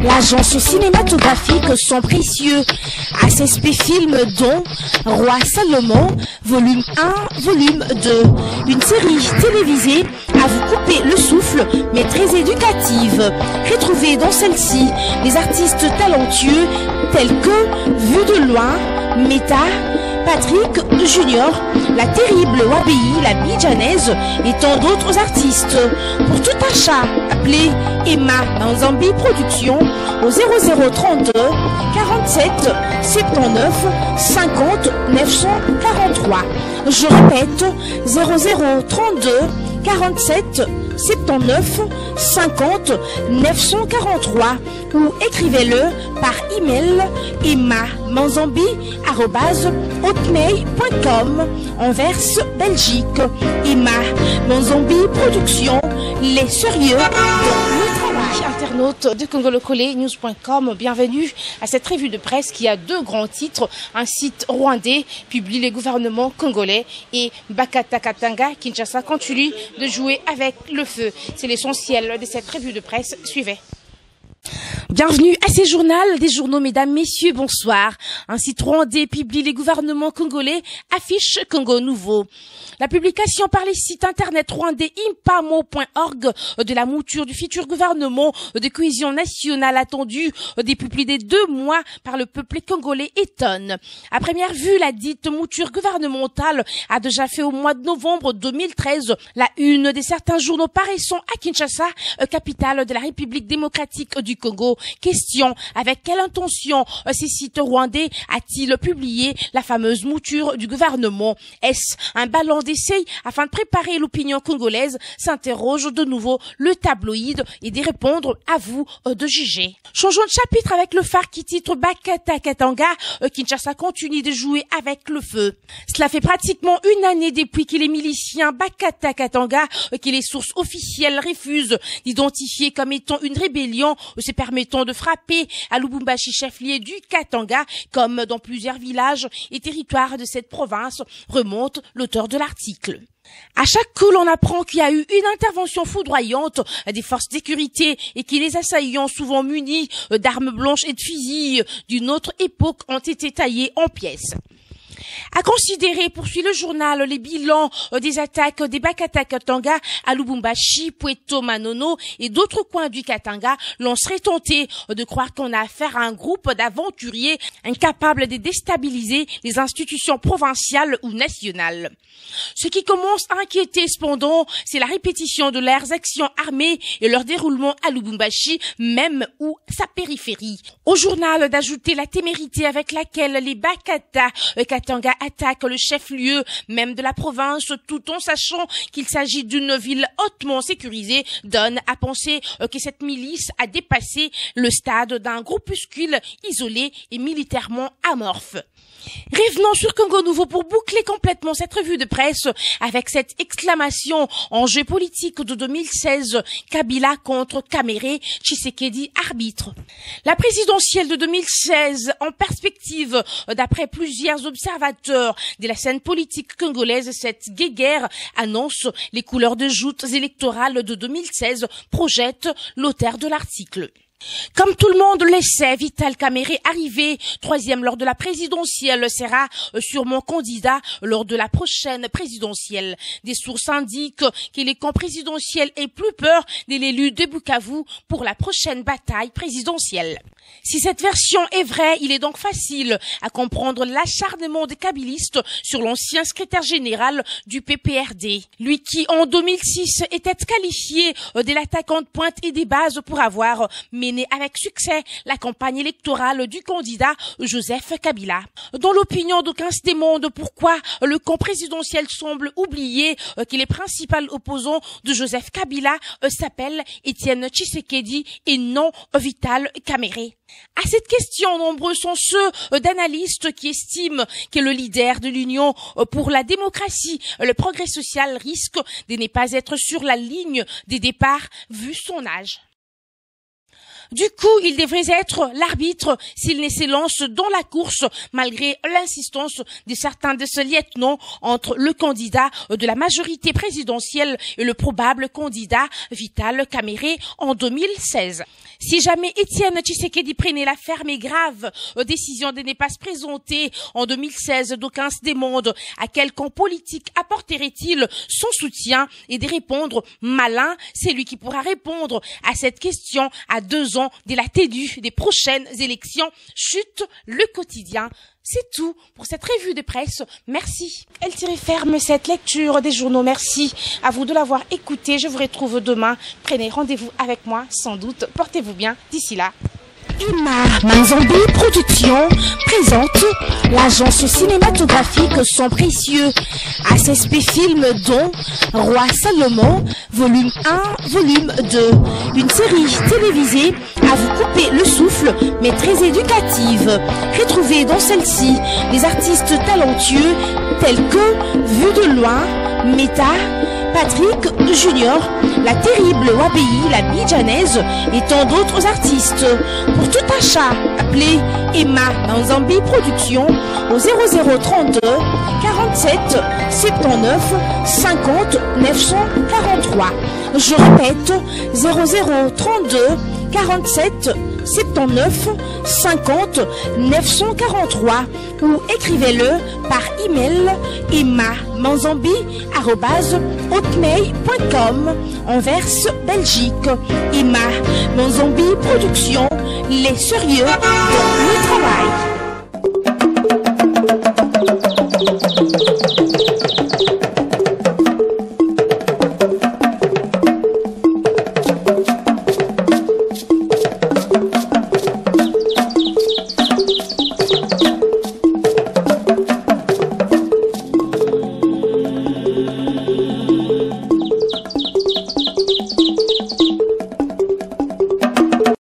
L'agence cinématographique sont précieux. ACSP Film dont Roi Salomon, volume 1, volume 2. Une série télévisée à vous couper le souffle, mais très éducative. Retrouvez dans celle-ci des artistes talentueux tels que Vue de loin, Meta, Patrick Junior, La Terrible Wabi, La Bidjanaise et tant d'autres artistes. Pour tout achat, appelez Emma Manzambi Productions au 0032 47 79 50 943. Je répète, 0032 47 79 50 943 ou écrivez-le par email emma.manzambi@hotmail.com Anvers, Belgique. Emma Manzambi Productions, les sérieux de travail. Internautes de congolocole-news.com, bienvenue à cette revue de presse qui a deux grands titres. Un site rwandais publie les gouvernements congolais et Bakata Katanga, Kinshasa continue de jouer avec le feu. C'est l'essentiel de cette revue de presse. Suivez. Bienvenue à ces journaux des journaux, mesdames, messieurs, bonsoir. Un site rwandais publie les gouvernements congolais, affiche Congo Nouveau. La publication par les sites internet rwandais impamo.org de la mouture du futur gouvernement de cohésion nationale attendu depuis plus de 2 mois par le peuple congolais étonne. À première vue, la dite mouture gouvernementale a déjà fait au mois de novembre 2013 la une de certains journaux paraissant à Kinshasa, capitale de la République démocratique du Congo. Question: avec quelle intention ces sites rwandais a-t-il publié la fameuse mouture du gouvernement? Est-ce un ballon d'essai afin de préparer l'opinion congolaise? S'interroge de nouveau le tabloïd et d'y répondre, à vous de juger. Changeons de chapitre avec le phare qui titre Bakata Katanga, Kinshasa continue de jouer avec le feu. Cela fait pratiquement une année depuis que les miliciens Bakata Katanga, que les sources officielles refusent d'identifier comme étant une rébellion, se permettant de frapper à Lubumbashi, chef-lieu du Katanga, comme dans plusieurs villages et territoires de cette province, remonte l'auteur de l'article. À chaque coup, l'on apprend qu'il y a eu une intervention foudroyante des forces de sécurité et que les assaillants, souvent munis d'armes blanches et de fusils d'une autre époque, ont été taillés en pièces. À considérer, poursuit le journal, les bilans des attaques des Bakata Katanga à Lubumbashi, Pueto Manono et d'autres coins du Katanga, l'on serait tenté de croire qu'on a affaire à un groupe d'aventuriers incapables de déstabiliser les institutions provinciales ou nationales. Ce qui commence à inquiéter cependant, c'est la répétition de leurs actions armées et leur déroulement à Lubumbashi, même ou sa périphérie. Au journal d'ajouter la témérité avec laquelle les Bakata Katanga attaquent le chef-lieu même de la province tout en sachant qu'il s'agit d'une ville hautement sécurisée donne à penser que cette milice a dépassé le stade d'un groupuscule isolé et militairement amorphe. Revenons sur Congo Nouveau pour boucler complètement cette revue de presse avec cette exclamation: enjeu politique de 2016, Kabila contre Kamere, Tshisekedi arbitre. La présidentielle de 2016 en perspective, d'après plusieurs observateurs de la scène politique congolaise, cette guéguerre annonce les couleurs de joutes électorales de 2016, projette l'auteur de l'article. Comme tout le monde le sait, Vital Kamerhe, arrivé 3e lors de la présidentielle, sera sûrement candidat lors de la prochaine présidentielle. Des sources indiquent que les camps présidentiels aient plus peur de l'élu de Bukavu pour la prochaine bataille présidentielle. Si cette version est vraie, il est donc facile à comprendre l'acharnement des kabylistes sur l'ancien secrétaire général du PPRD. Lui qui, en 2006, était qualifié de l'attaquant de pointe et des bases pour avoir mené avec succès la campagne électorale du candidat Joseph Kabila. Dans l'opinion d'aucuns se demande pourquoi le camp présidentiel semble oublier que les principaux opposants de Joseph Kabila s'appellent Étienne Tshisekedi et non Vital Kamerhe. À cette question, nombreux sont ceux d'analystes qui estiment que le leader de l'Union pour la démocratie, le progrès social, risque de ne pas être sur la ligne des départs vu son âge. Du coup, il devrait être l'arbitre s'il ne s'élance dans la course, malgré l'insistance de certains de ses lieutenants entre le candidat de la majorité présidentielle et le probable candidat Vital Kamerhe en 2016. Si jamais Étienne Tshisekedi prenait la ferme et grave décision de ne pas se présenter en 2016, d'aucuns se demandent à quel camp politique apporterait-il son soutien et de répondre malin. C'est lui qui pourra répondre à cette question à 2 ans de la tenue des prochaines élections. Chute le quotidien. C'est tout pour cette revue de presse. Merci. Elle ferme cette lecture des journaux. Merci à vous de l'avoir écouté. Je vous retrouve demain. Prenez rendez-vous avec moi, sans doute. Portez-vous bien d'ici là. Emma Manzambi Productions présente l'agence cinématographique Son Précieux, ACSP Film dont Roi Salomon, volume 1, volume 2. Une série télévisée à vous couper le souffle, mais très éducative. Retrouvez dans celle-ci des artistes talentueux tels que Vue de loin, Meta, Patrick Junior, la terrible Wabi, la Bidjanaise et tant d'autres artistes. Pour tout achat, appelez Emma Manzambi Productions au 0032 47 79 50 943. Je répète, 0032 47 79 50 943 ou écrivez-le par email emma-manzambi@hotmail.com. Anvers, Belgique. Emma Manzambi Productions, les sérieux dans le travail.